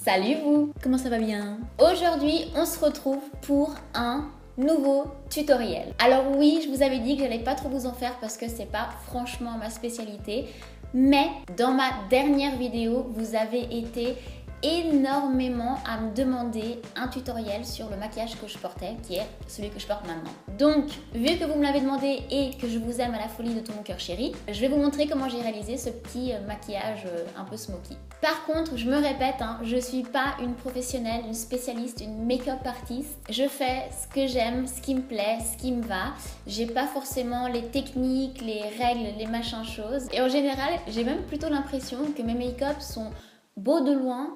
Salut vous! Comment ça va bien? Aujourd'hui, on se retrouve pour un nouveau tutoriel. Alors oui, je vous avais dit que j'allais pas trop vous en faire parce que c'est pas franchement ma spécialité, mais dans ma dernière vidéo, vous avez été énormément à me demander un tutoriel sur le maquillage que je portais, qui est celui que je porte maintenant. Donc, vu que vous me l'avez demandé et que je vous aime à la folie de tout mon cœur chéri, je vais vous montrer comment j'ai réalisé ce petit maquillage un peu smoky. Par contre, je me répète, je suis pas une professionnelle, une spécialiste, une make-up artiste. Je fais ce que j'aime, ce qui me plaît, ce qui me va. J'ai pas forcément les techniques, les règles, les machins choses. Et en général, j'ai même plutôt l'impression que mes make-up sont beaux de loin,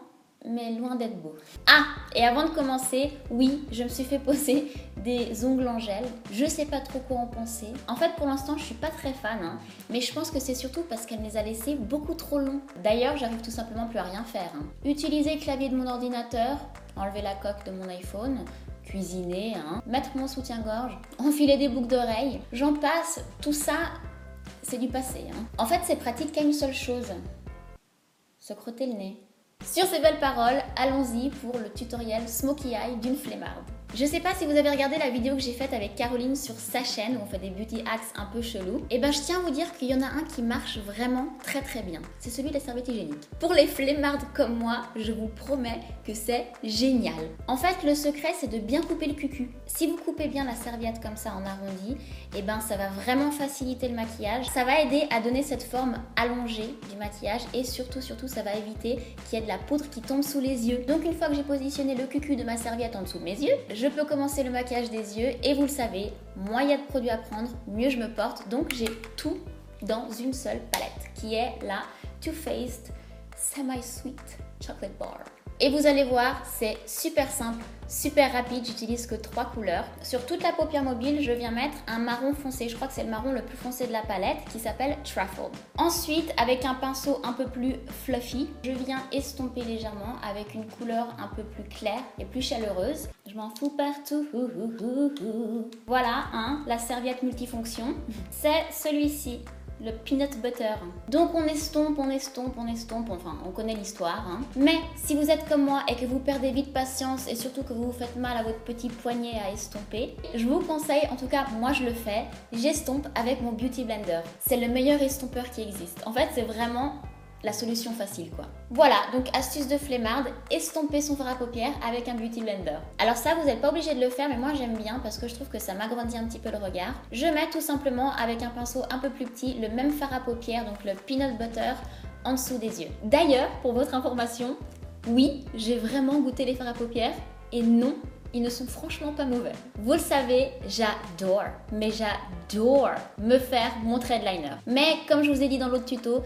mais loin d'être beau. Ah, et avant de commencer, oui, je me suis fait poser des ongles en gel. Je sais pas trop quoi en penser. En fait, pour l'instant, je suis pas très fan, mais je pense que c'est surtout parce qu'elle me les a laissés beaucoup trop longs. D'ailleurs, j'arrive tout simplement plus à rien faire. Utiliser le clavier de mon ordinateur, enlever la coque de mon iPhone, cuisiner, mettre mon soutien-gorge, enfiler des boucles d'oreilles, j'en passe, tout ça, c'est du passé. En fait, c'est pratique qu'à une seule chose, se crotter le nez. Sur ces belles paroles, allons-y pour le tutoriel Smokey Eye d'une flemmarde. Je sais pas si vous avez regardé la vidéo que j'ai faite avec Caroline sur sa chaîne où on fait des beauty hacks un peu chelous. Et ben je tiens à vous dire qu'il y en a un qui marche vraiment très très bien. C'est celui de la serviette hygiénique. Pour les flemmardes comme moi, je vous promets que c'est génial. En fait, le secret c'est de bien couper le cucu. Si vous coupez bien la serviette comme ça en arrondi, et ben ça va vraiment faciliter le maquillage. Ça va aider à donner cette forme allongée du maquillage et surtout ça va éviter qu'il y ait de la poudre qui tombe sous les yeux. Donc une fois que j'ai positionné le cucu de ma serviette en dessous de mes yeux, je peux commencer le maquillage des yeux et vous le savez, moins il y a de produits à prendre, mieux je me porte. Donc j'ai tout dans une seule palette qui est la Too Faced Semi-Sweet Chocolate Bar. Et vous allez voir, c'est super simple, super rapide, j'utilise que 3 couleurs. Sur toute la paupière mobile, je viens mettre un marron foncé, je crois que c'est le marron le plus foncé de la palette, qui s'appelle Truffled. Ensuite, avec un pinceau un peu plus fluffy, je viens estomper légèrement avec une couleur un peu plus claire et plus chaleureuse. Je m'en fous partout. Voilà, la serviette multifonction. C'est celui-ci. Le peanut butter. Donc on estompe, enfin on connaît l'histoire. Mais si vous êtes comme moi et que vous perdez vite patience et surtout que vous vous faites mal à votre petit poignet à estomper, je vous conseille, en tout cas moi je le fais, j'estompe avec mon Beauty Blender. C'est le meilleur estompeur qui existe. En fait c'est vraiment la solution facile quoi. Voilà, donc astuce de flemmarde, estomper son fard à paupières avec un Beauty Blender. Alors ça, vous n'êtes pas obligé de le faire, mais moi j'aime bien parce que je trouve que ça m'agrandit un petit peu le regard. Je mets tout simplement avec un pinceau un peu plus petit le même fard à paupières, donc le peanut butter, en dessous des yeux. D'ailleurs, pour votre information, oui, j'ai vraiment goûté les fards à paupières et non, ils ne sont franchement pas mauvais. Vous le savez, j'adore, mais j'adore me faire mon thread liner. Mais comme je vous ai dit dans l'autre tuto,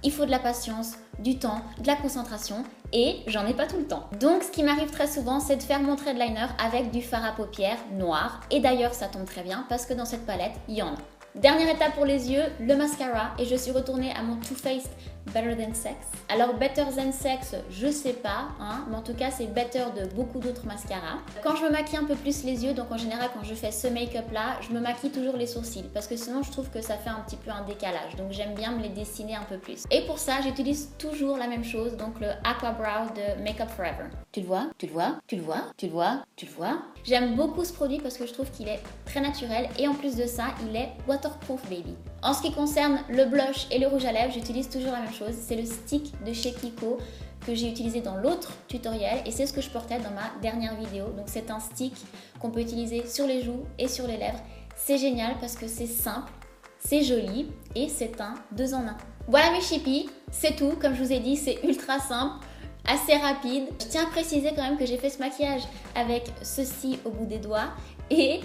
il faut de la patience, du temps, de la concentration et j'en ai pas tout le temps. Donc ce qui m'arrive très souvent, c'est de faire mon thread liner avec du fard à paupières noir. Et d'ailleurs ça tombe très bien parce que dans cette palette, il y en a. Dernière étape pour les yeux, le mascara, et je suis retournée à mon Too Faced Better Than Sex. Alors Better Than Sex, je sais pas, mais en tout cas c'est better de beaucoup d'autres mascaras. Quand je me maquille un peu plus les yeux, donc en général quand je fais ce make-up là, je me maquille toujours les sourcils parce que sinon je trouve que ça fait un petit peu un décalage, donc j'aime bien me les dessiner un peu plus. Et pour ça j'utilise toujours la même chose, donc le Aqua Brow de Make Up Forever. Tu le vois? Tu le vois? Tu le vois? Tu le vois? Tu le vois? J'aime beaucoup ce produit parce que je trouve qu'il est très naturel et en plus de ça, il est waterproof baby. En ce qui concerne le blush et le rouge à lèvres, j'utilise toujours la même chose. C'est le stick de chez Kiko que j'ai utilisé dans l'autre tutoriel et c'est ce que je portais dans ma dernière vidéo. Donc c'est un stick qu'on peut utiliser sur les joues et sur les lèvres. C'est génial parce que c'est simple, c'est joli et c'est un 2 en 1. Voilà mes chippies, c'est tout. Comme je vous ai dit, c'est ultra simple, assez rapide. Je tiens à préciser quand même que j'ai fait ce maquillage avec ceci au bout des doigts et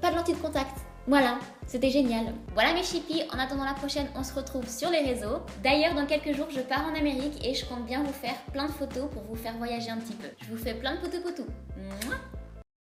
pas de lentille de contact. Voilà, c'était génial. Voilà mes chippies, en attendant la prochaine, on se retrouve sur les réseaux. D'ailleurs, dans quelques jours, je pars en Amérique et je compte bien vous faire plein de photos pour vous faire voyager un petit peu. Je vous fais plein de potou-potou. Mouah.